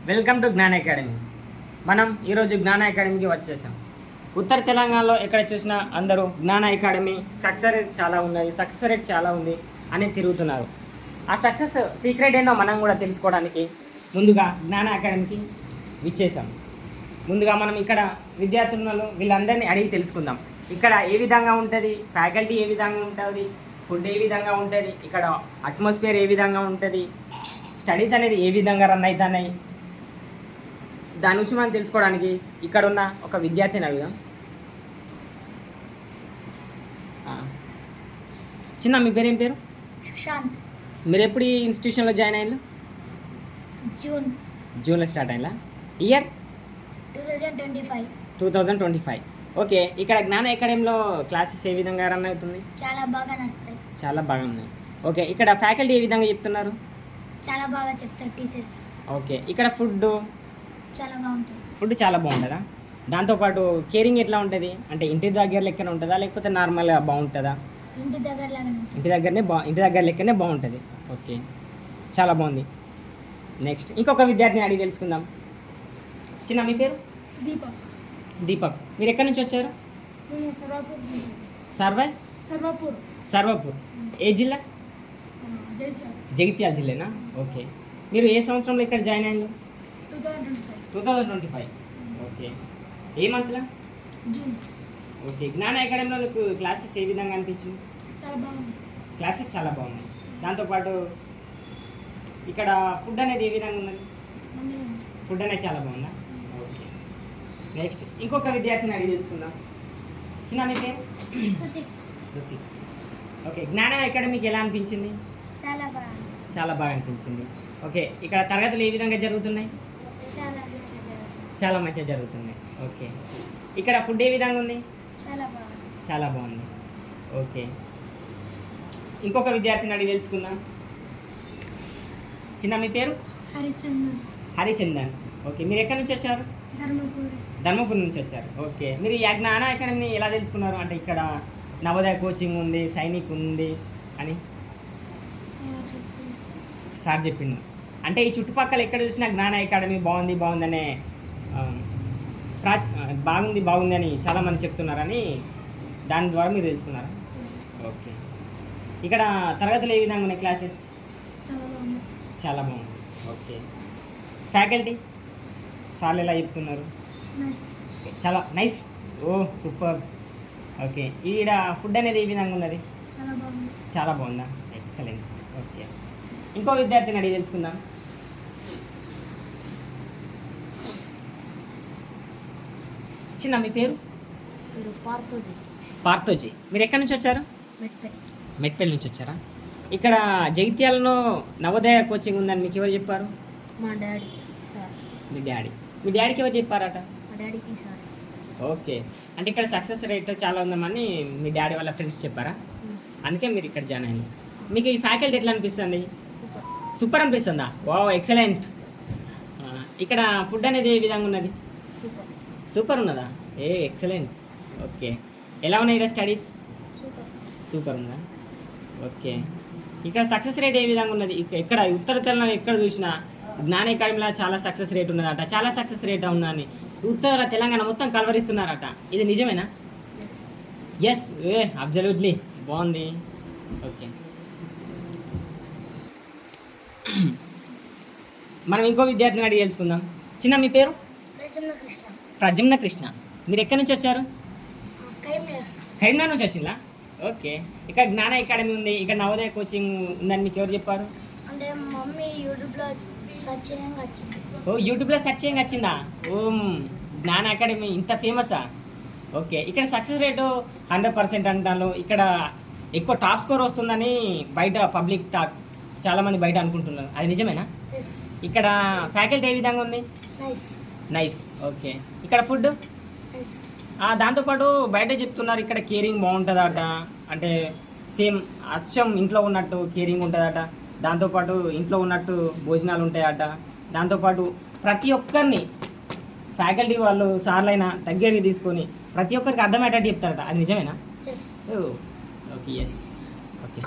Welcome to జ్ఞాన academy. మనం ఈరోజు జ్ఞాన అకాడమీకి వచ్చేసాం. ఉత్తర తెలంగాణలో ఎక్కడ చూసినా అందరూ జ్ఞాన అకాడమీ సక్సెస్ రేట్ చాలా ఉంది అని తిరుగుతున్నారు. ఆ సక్సెస్ సీక్రెట్ ఏందో మనం కూడా తెలుసుకోవడానికి ముందుగా జ్ఞాన అకాడమీకి విచ్చేసాం. ముందుగా మనం ఇక్కడ విద్యార్థులను వీళ్ళందరినీ అడిగి తెలుసుకుందాం. ఇక్కడ ఏ విధంగా ఉంటుంది, ఫ్యాకల్టీ ఏ విధంగా ఉంటుంది, ఫుడ్ ఏ విధంగా ఉంటుంది, ఇక్కడ అట్మాస్ఫియర్ ఏ విధంగా ఉంటుంది, స్టడీస్ అనేది ఏ విధంగా రన్ అవుతున్నాయి, దాని నుంచి మనం తెలుసుకోవడానికి ఇక్కడ ఉన్న ఒక విద్యార్థిని అడుగుదాం. చిన్న మీ పేరు ఏం పేరు? సుశాంత్. మీరు ఎప్పుడు ఈ ఇన్స్టిట్యూషన్లో జాయిన్ అయ్యారు? జూన్లో స్టార్ట్ అయ్యా. ఇయర్ 2025. ఓకే, ఇక్కడ జ్ఞాన అకాడమీలో క్లాసెస్ ఏ విధంగా రన్ అవుతుంది? చాలా బాగా నచ్చుతాయి. చాలా బాగా ఉన్నాయి. ఓకే, ఇక్కడ ఫ్యాకల్టీ ఏ విధంగా చెప్తున్నారు? చాలా బాగా చెప్తారు టీచర్స్. ఓకే, ఇక్కడ ఫుడ్ చాలా బాగుంటుంది. ఫుడ్ చాలా బాగుంటుందా? దాంతోపాటు కేరింగ్ ఎట్లా ఉంటుంది? అంటే ఇంటి దగ్గర లెక్కనే ఉంటుందా లేకపోతే నార్మల్గా బాగుంటుందా? ఇంటి దగ్గర లాగానే ఇంటి దగ్గర లెక్కనే బాగుంటుంది. ఓకే, చాలా బాగుంది. నెక్స్ట్ ఇంకొక విద్యార్థిని అడిగి తెలుసుకుందాం. చిన్న మీ పేరు? దీపక్. మీరు ఎక్కడి నుంచి వచ్చారు? సర్వాపూర్. ఏ జిల్లా? జగిత్యాల జిల్లానా? ఓకే, మీరు ఏ సంవత్సరంలో ఇక్కడ జాయిన్ అయ్యారు? 2025. ఓకే, ఏ మంత్లో? జూన్. ఓకే, జ్ఞాన అకాడమీలో మీకు క్లాసెస్ ఏ విధంగా అనిపించింది? చాలా బాగుంది. క్లాసెస్ చాలా బాగున్నాయి. దాంతోపాటు ఇక్కడ ఫుడ్ అనేది ఏ విధంగా ఉన్నది? ఫుడ్ అనేది చాలా బాగుందా? ఓకే, నెక్స్ట్ ఇంకొక విద్యార్థిని అడిగి తెలుసుకుందాం. చిన్న మీ పేరు? రుతిక్. ఓకే, జ్ఞాన అకాడమీకి ఎలా అనిపించింది? చాలా బాగా అనిపించింది. ఓకే, ఇక్కడ తరగతులు ఏ విధంగా జరుగుతున్నాయి? చాలా మంచిగా జరుగుతున్నాయి. ఓకే, ఇక్కడ ఫుడ్ ఏ విధంగా ఉంది? చాలా బాగుంది. ఓకే, ఇంకొక విద్యార్థిని అడిగి తెలుసుకుందాం. చిన్న మీ పేరు? హరిచందన్. ఓకే, మీరు ఎక్కడి నుంచి వచ్చారు? ధర్మపురి నుంచి వచ్చారు. ఓకే, మీరు ఈ జ్ఞాన అకాడమీని ఎలా తెలుసుకున్నారు? అంటే ఇక్కడ నవోదయ కోచింగ్ ఉంది, సైనిక్ ఉంది అని సార్ చెప్పిండు. అంటే ఈ చుట్టుపక్కల ఎక్కడ చూసినా జ్ఞాన అకాడమీ బాగుందనే బాగుంది అని చాలామంది చెప్తున్నారని దాని ద్వారా మీరు తెలుసుకున్నారా? ఓకే, ఇక్కడ తరగతులు ఏ విధంగా ఉన్నాయి? క్లాసెస్ చాలా బాగుంది. ఓకే, ఫ్యాకల్టీ సార్లు ఎలా చెప్తున్నారు? చాలా నైస్. ఓ సూపర్. ఓకే, ఈడ ఫుడ్ అనేది ఏ విధంగా ఉన్నది? చాలా బాగుందా? ఎక్సలెంట్. ఓకే, ఇంకో విద్యార్థిని అడిగి తెలుసుకుందాం. చిన్న మీ పేరు? పార్థోజీ. మీరు ఎక్కడి నుంచి వచ్చారు? మెట్పల్లి నుంచి వచ్చారా? ఇక్కడ జగిత్యాలలో నవోదయ కోచింగ్ ఉందని మీకు ఎవరు చెప్పారు? మా డాడీ సార్. మీ డాడీకి ఎవరు చెప్పారట? మా డాడీకి సార్. ఓకే, అంటే ఇక్కడ సక్సెస్ రేట్ చాలా ఉందామని మీ డాడీ వాళ్ళ ఫ్రెండ్స్ చెప్పారా? అందుకే మీరు ఇక్కడ జాయిన్ అయ్యారు. మీకు ఈ ఫ్యాకల్టీ ఎట్లా అనిపిస్తుంది? సూపర్ అనిపిస్తుందా? Wow, excellent. ఇక్కడ ఫుడ్ అనేది ఏ విధంగా ఉన్నది? సూపర్ ఉన్నదా? ఎక్సలెంట్. ఓకే, ఎలా ఉన్నాయి ఇక్కడ స్టడీస్? సూపర్ ఉందా? ఓకే, ఇక్కడ సక్సెస్ రేట్ ఏ విధంగా ఉన్నది? ఎక్కడ ఉత్తర తెలంగాణ ఎక్కడ చూసినా జ్ఞాన అకాడమీలో చాలా సక్సెస్ రేట్ ఉన్నదట, చాలా సక్సెస్ రేట్ ఉన్నదని ఉత్తర తెలంగాణ మొత్తం కలవరిస్తున్నారట. ఇది నిజమేనా? ఎస్, అబ్జల్యూట్లీ బాగుంది. ఓకే, మనం ఇంకో విద్యార్థిని అడిగి తెలుసుకుందాం. చిన్న మీ పేరు? ప్రజమ్న కృష్ణ. మీరు ఎక్కడి నుంచి వచ్చారు? కరీంనగర్ నుంచి వచ్చిందా? ఓకే, ఇక్కడ జ్ఞాన అకాడమీ ఉంది, ఇక్కడ నవోదయ కోచింగ్ ఉందని మీకు ఎవరు చెప్పారు? అంటే మమ్మీ యూట్యూబ్లో సెర్చ్ చేయంగా వచ్చింది. ఓ, యూట్యూబ్లో సెర్చ్ చేయంగా వచ్చిందా? ఓ, జ్ఞాన అకాడమీ ఇంత ఫేమసా? ఓకే, ఇక్కడ సక్సెస్ రేటు 100% అంటాను. ఇక్కడ ఎక్కువ టాప్ స్కోర్ వస్తుందని బయట పబ్లిక్ టాక్ చాలామంది బయట అనుకుంటున్నారు. అది నిజమేనా? ఇక్కడ ఫ్యాకల్టీ ఏ విధంగా ఉంది? నైస్. ఓకే, ఇక్కడ ఫుడ్ దాంతోపాటు బయట చెప్తున్నారు ఇక్కడ కేరింగ్ బాగుంటుందట. అంటే సేమ్ అచ్చం ఇంట్లో ఉన్నట్టు కేరింగ్ ఉంటుందట. దాంతోపాటు ఇంట్లో ఉన్నట్టు భోజనాలు ఉంటాయట. దాంతోపాటు ప్రతి ఒక్కరిని ఫ్యాకల్టీ వాళ్ళు సార్లైనా దగ్గరికి తీసుకొని ప్రతి ఒక్కరికి అర్థమయ్యేటట్టు చెప్తారట. అది నిజమేనా? Okay, yes. ఓకే.